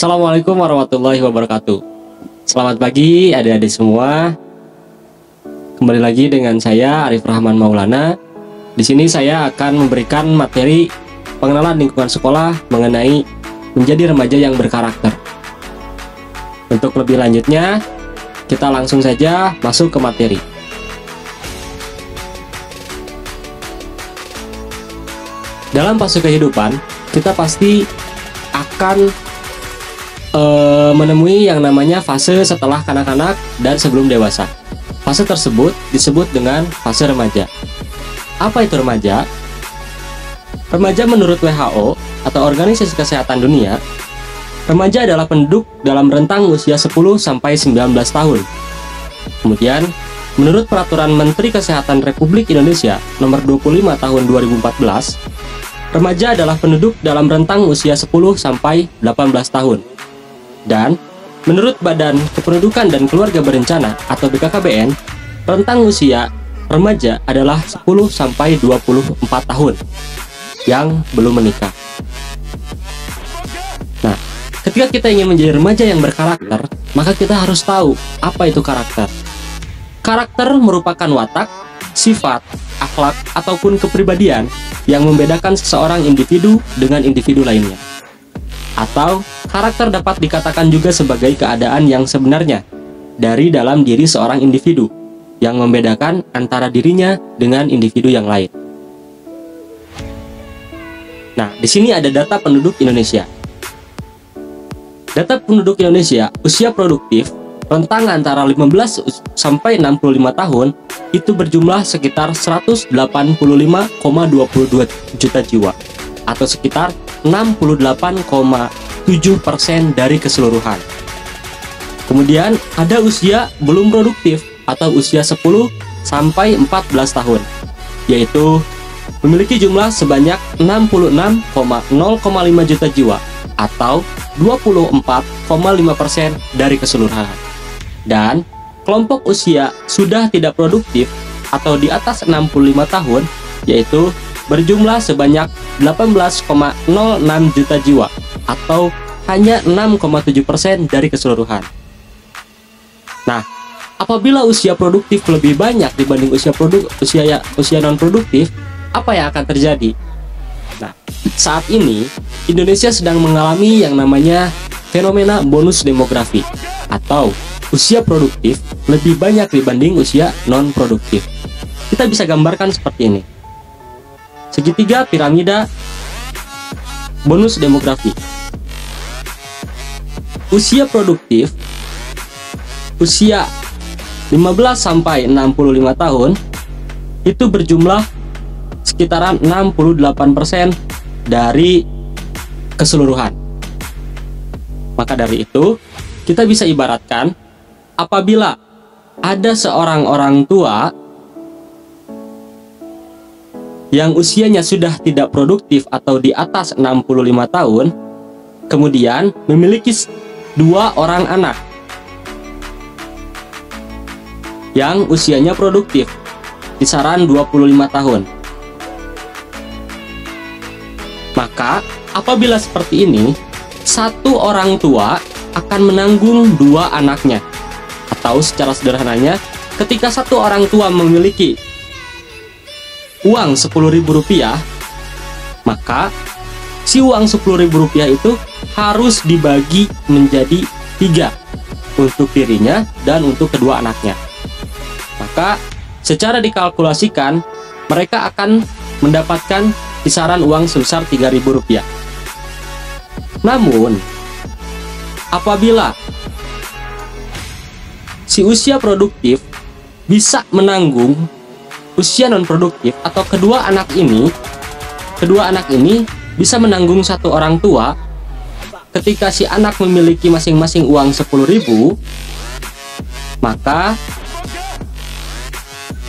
Assalamualaikum warahmatullahi wabarakatuh. Selamat pagi adik-adik semua. Kembali lagi dengan saya Arif Rahman Maulana. Di sini saya akan memberikan materi pengenalan lingkungan sekolah mengenai menjadi remaja yang berkarakter. Untuk lebih lanjutnya, kita langsung saja masuk ke materi. Dalam fase kehidupan, kita pasti akan menemui yang namanya fase setelah kanak-kanak dan sebelum dewasa. Fase tersebut disebut dengan fase remaja. Apa itu remaja? Remaja menurut WHO atau Organisasi Kesehatan Dunia, remaja adalah penduduk dalam rentang usia 10 sampai 19 tahun. Kemudian, menurut Peraturan Menteri Kesehatan Republik Indonesia Nomor 25 Tahun 2014, remaja adalah penduduk dalam rentang usia 10 sampai 18 tahun. Dan menurut Badan Kependudukan dan Keluarga Berencana atau BKKBN, rentang usia remaja adalah 10 sampai 24 tahun yang belum menikah. Nah, ketika kita ingin menjadi remaja yang berkarakter, maka kita harus tahu apa itu karakter. Karakter merupakan watak, sifat, akhlak, ataupun kepribadian yang membedakan seseorang individu dengan individu lainnya. Atau karakter dapat dikatakan juga sebagai keadaan yang sebenarnya dari dalam diri seorang individu yang membedakan antara dirinya dengan individu yang lain. Nah, di sini ada data penduduk Indonesia. Data penduduk Indonesia usia produktif rentang antara 15 sampai 65 tahun itu berjumlah sekitar 185,22 juta jiwa atau sekitar 68,7% dari keseluruhan. Kemudian ada usia belum produktif atau usia 10 sampai 14 tahun, yaitu memiliki jumlah sebanyak 66,05 juta jiwa atau 24,5% dari keseluruhan. Dan kelompok usia sudah tidak produktif atau di atas 65 tahun, yaitu berjumlah sebanyak 18,06 juta jiwa atau hanya 6,7% dari keseluruhan. Nah, apabila usia produktif lebih banyak dibanding usia non produktif, apa yang akan terjadi? Nah, saat ini Indonesia sedang mengalami yang namanya fenomena bonus demografi atau usia produktif lebih banyak dibanding usia non produktif. Kita bisa gambarkan seperti ini. Segitiga piramida bonus demografi. Usia produktif, usia 15 sampai 65 tahun itu berjumlah sekitaran 68% dari keseluruhan. Maka dari itu, kita bisa ibaratkan apabila ada seorang orang tua yang usianya sudah tidak produktif atau di atas 65 tahun, kemudian memiliki 2 orang anak yang usianya produktif, kisaran 25 tahun. Maka, apabila seperti ini, satu orang tua akan menanggung 2 anaknya. Atau secara sederhananya, ketika satu orang tua memiliki uang Rp10.000, maka si uang Rp10.000 itu harus dibagi menjadi 3 untuk dirinya dan untuk kedua anaknya. Maka secara dikalkulasikan mereka akan mendapatkan kisaran uang sebesar Rp3.000. Namun apabila si usia produktif bisa menanggung usia non produktif atau kedua anak ini bisa menanggung satu orang tua, ketika si anak memiliki masing-masing uang 10.000, maka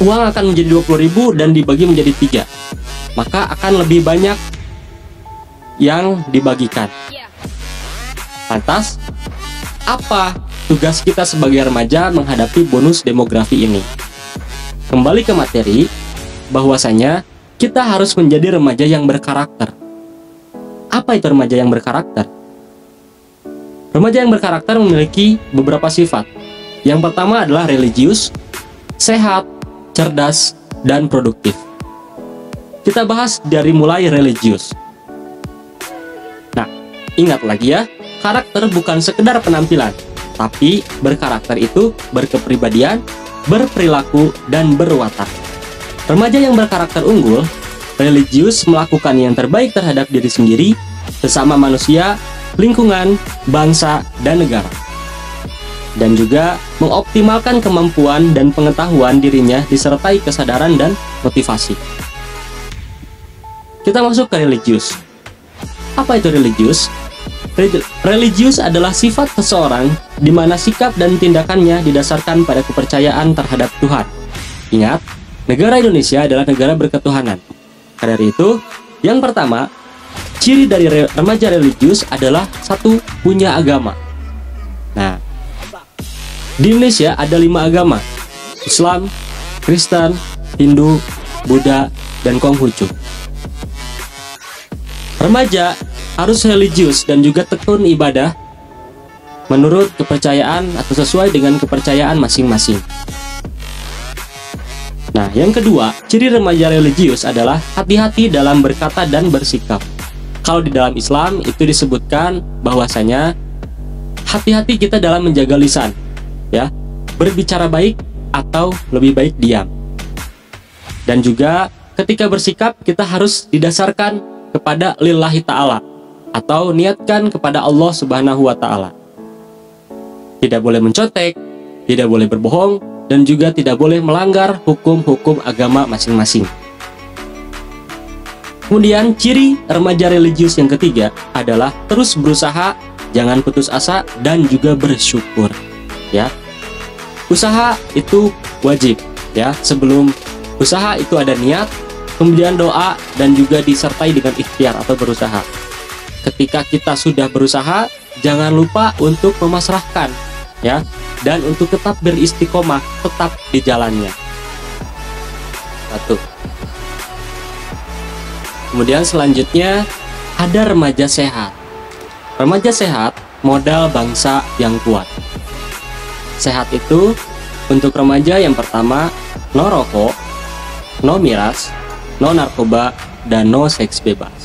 uang akan menjadi 20.000 dan dibagi menjadi 3, maka akan lebih banyak yang dibagikan. Lantas, apa tugas kita sebagai remaja menghadapi bonus demografi ini? Kembali ke materi, bahwasanya kita harus menjadi remaja yang berkarakter. Apa itu remaja yang berkarakter? Remaja yang berkarakter memiliki beberapa sifat. Yang pertama adalah religius, sehat, cerdas, dan produktif. Kita bahas dari mulai religius. Nah, ingat lagi ya, karakter bukan sekedar penampilan, tapi berkarakter itu berkepribadian, berperilaku, dan berwatak. Remaja yang berkarakter unggul, religius melakukan yang terbaik terhadap diri sendiri, sesama manusia, lingkungan, bangsa, dan negara. Dan juga mengoptimalkan kemampuan dan pengetahuan dirinya disertai kesadaran dan motivasi. Kita masuk ke religius. Apa itu religius? Religius adalah sifat seseorang di mana sikap dan tindakannya didasarkan pada kepercayaan terhadap Tuhan. Ingat, negara Indonesia adalah negara berketuhanan. Karena itu, yang pertama, ciri dari remaja religius adalah satu, punya agama. Nah, di Indonesia ada 5 agama: Islam, Kristen, Hindu, Buddha, dan Konghucu. Remaja harus religius dan juga tekun ibadah menurut kepercayaan atau sesuai dengan kepercayaan masing-masing. Nah, yang kedua, ciri remaja religius adalah hati-hati dalam berkata dan bersikap. Kalau di dalam Islam itu disebutkan bahwasanya hati-hati kita dalam menjaga lisan, ya, berbicara baik atau lebih baik diam. Dan juga ketika bersikap kita harus didasarkan kepada lillahi ta'ala atau niatkan kepada Allah Subhanahu wa ta'ala. Tidak boleh mencontek, tidak boleh berbohong, dan juga tidak boleh melanggar hukum-hukum agama masing-masing. Kemudian ciri remaja religius yang ketiga adalah terus berusaha, jangan putus asa, dan juga bersyukur. Ya, usaha itu wajib. Ya, sebelum usaha itu ada niat, kemudian doa, dan juga disertai dengan ikhtiar atau berusaha. Ketika kita sudah berusaha, jangan lupa untuk memasrahkan, ya, dan untuk tetap beristiqomah, tetap di jalannya. Satu. Kemudian selanjutnya ada remaja sehat. Remaja sehat modal bangsa yang kuat. Sehat itu untuk remaja yang pertama, no rokok, no miras, no narkoba, dan no seks bebas.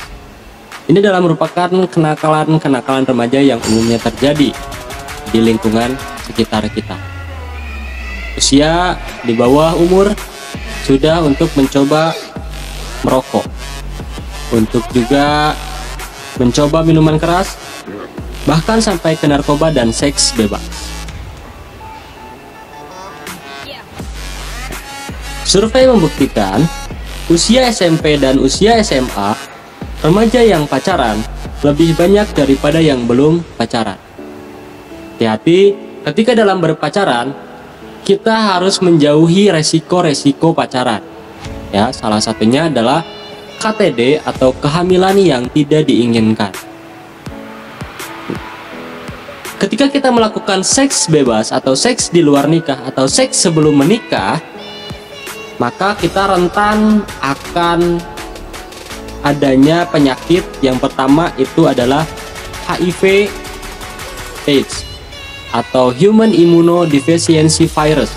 Ini adalah merupakan kenakalan-kenakalan remaja yang umumnya terjadi di lingkungan sekitar kita. Usia di bawah umur sudah untuk mencoba merokok, untuk juga mencoba minuman keras, bahkan sampai ke narkoba dan seks bebas. Survei membuktikan usia SMP dan usia SMA, remaja yang pacaran lebih banyak daripada yang belum pacaran. Hati-hati ketika dalam berpacaran, kita harus menjauhi resiko-resiko pacaran. Ya, salah satunya adalah KTD atau kehamilan yang tidak diinginkan. Ketika kita melakukan seks bebas atau seks di luar nikah atau seks sebelum menikah, maka kita rentan akan adanya penyakit. Yang pertama itu adalah HIV AIDS atau Human Immunodeficiency Virus,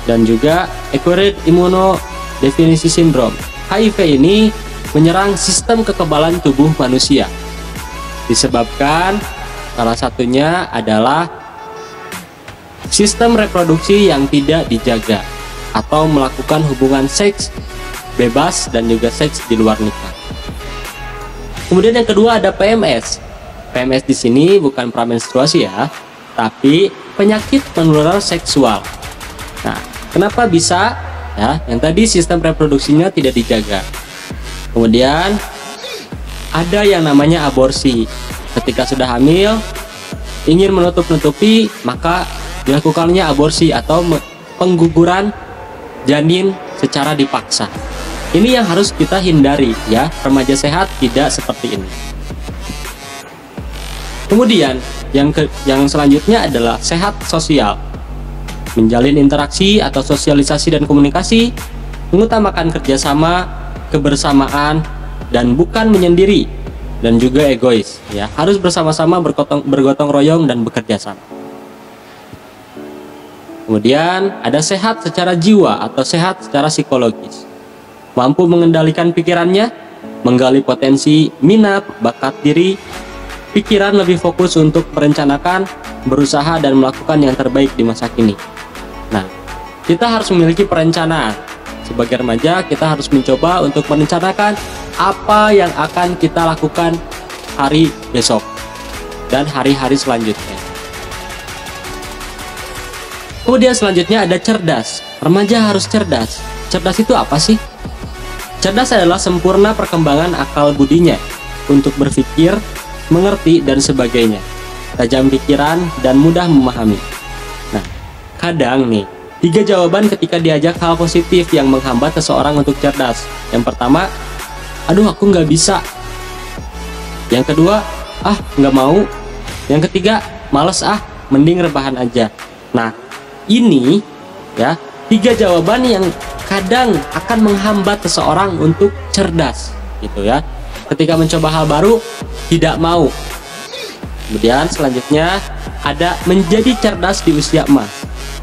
dan juga Acquired Immunodeficiency Syndrome. HIV ini menyerang sistem kekebalan tubuh manusia, disebabkan salah satunya adalah sistem reproduksi yang tidak dijaga atau melakukan hubungan seks bebas dan juga seks di luar nikah. Kemudian yang kedua ada PMS. PMS di sini bukan pramenstruasi ya, tapi penyakit menular seksual. Nah, kenapa bisa? Ya, yang tadi sistem reproduksinya tidak dijaga. Kemudian ada yang namanya aborsi. Ketika sudah hamil, ingin menutup-nutupi, maka dilakukannya aborsi atau pengguguran janin secara dipaksa. Ini yang harus kita hindari ya, remaja sehat tidak seperti ini. Kemudian yang selanjutnya adalah sehat sosial. Menjalin interaksi atau sosialisasi dan komunikasi, mengutamakan kerjasama, kebersamaan, dan bukan menyendiri. dan juga egois, ya. Harus bersama-sama bergotong royong dan bekerja sama. Kemudian ada sehat secara jiwa atau sehat secara psikologis. Mampu mengendalikan pikirannya, menggali potensi, minat, bakat diri, pikiran lebih fokus untuk merencanakan, berusaha dan melakukan yang terbaik di masa kini. Nah, kita harus memiliki perencanaan. Sebagai remaja, kita harus mencoba untuk merencanakan apa yang akan kita lakukan hari besok dan hari-hari selanjutnya. Kemudian selanjutnya ada cerdas. Remaja harus cerdas. Cerdas itu apa sih? Cerdas adalah sempurna perkembangan akal budinya untuk berpikir, mengerti, dan sebagainya. Tajam pikiran dan mudah memahami. Nah, kadang nih, 3 jawaban ketika diajak hal positif yang menghambat seseorang untuk cerdas. Yang pertama, aduh aku nggak bisa. Yang kedua, nggak mau. Yang ketiga, males mending rebahan aja. Nah, ini ya 3 jawaban yang kadang akan menghambat seseorang untuk cerdas, gitu ya. Ketika mencoba hal baru, tidak mau. Kemudian selanjutnya ada menjadi cerdas di usia emas.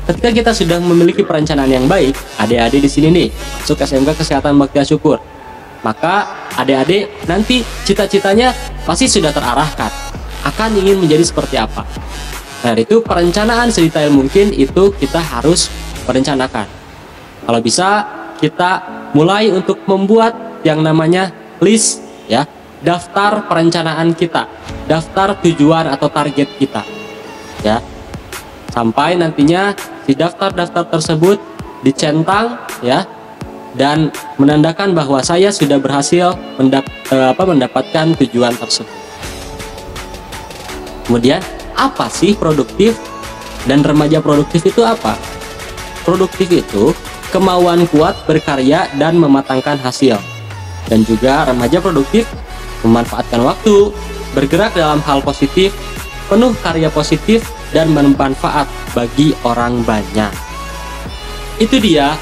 Ketika kita sudah memiliki perencanaan yang baik, adik-adik di sini nih masuk SMK Kesehatan Bakti Syukur, maka adik-adik nanti cita-citanya pasti sudah terarahkan akan ingin menjadi seperti apa. Nah, itu perencanaan sedetail mungkin itu kita harus merencanakan. Kalau bisa kita mulai untuk membuat yang namanya list, ya, daftar perencanaan kita, daftar tujuan atau target kita, ya, sampai nantinya di daftar-daftar tersebut dicentang, ya, dan menandakan bahwa saya sudah berhasil mendapatkan tujuan tersebut. Kemudian apa sih produktif dan remaja produktif itu apa? Produktif itu kemauan kuat berkarya dan mematangkan hasil. Dan juga remaja produktif memanfaatkan waktu, bergerak dalam hal positif, penuh karya positif, dan bermanfaat bagi orang banyak. Itu dia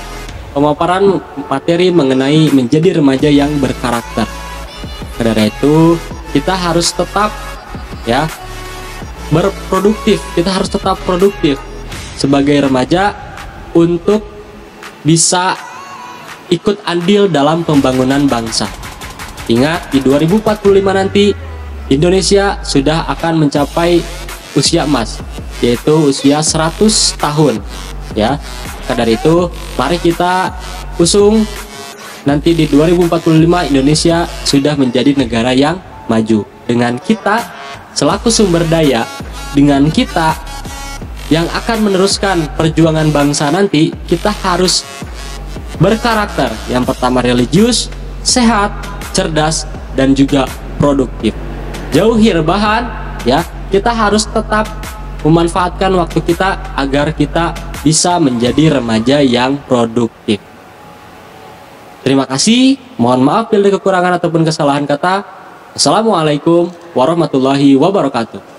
pemaparan materi mengenai menjadi remaja yang berkarakter. Karena itu kita harus tetap, ya, berproduktif. Kita harus tetap produktif sebagai remaja untuk bisa ikut andil dalam pembangunan bangsa. Ingat, di 2045 nanti Indonesia sudah akan mencapai usia emas, yaitu usia 100 tahun, ya. Maka dari itu mari kita usung nanti di 2045 Indonesia sudah menjadi negara yang maju. Dengan kita selaku sumber daya, dengan kita yang akan meneruskan perjuangan bangsa nanti, kita harus berkarakter. Yang pertama religius, sehat, cerdas, dan juga produktif. Jauhi rebahan, ya. Kita harus tetap memanfaatkan waktu kita agar kita bisa menjadi remaja yang produktif. Terima kasih. Mohon maaf bila kekurangan ataupun kesalahan kata. Assalamualaikum warahmatullahi wabarakatuh.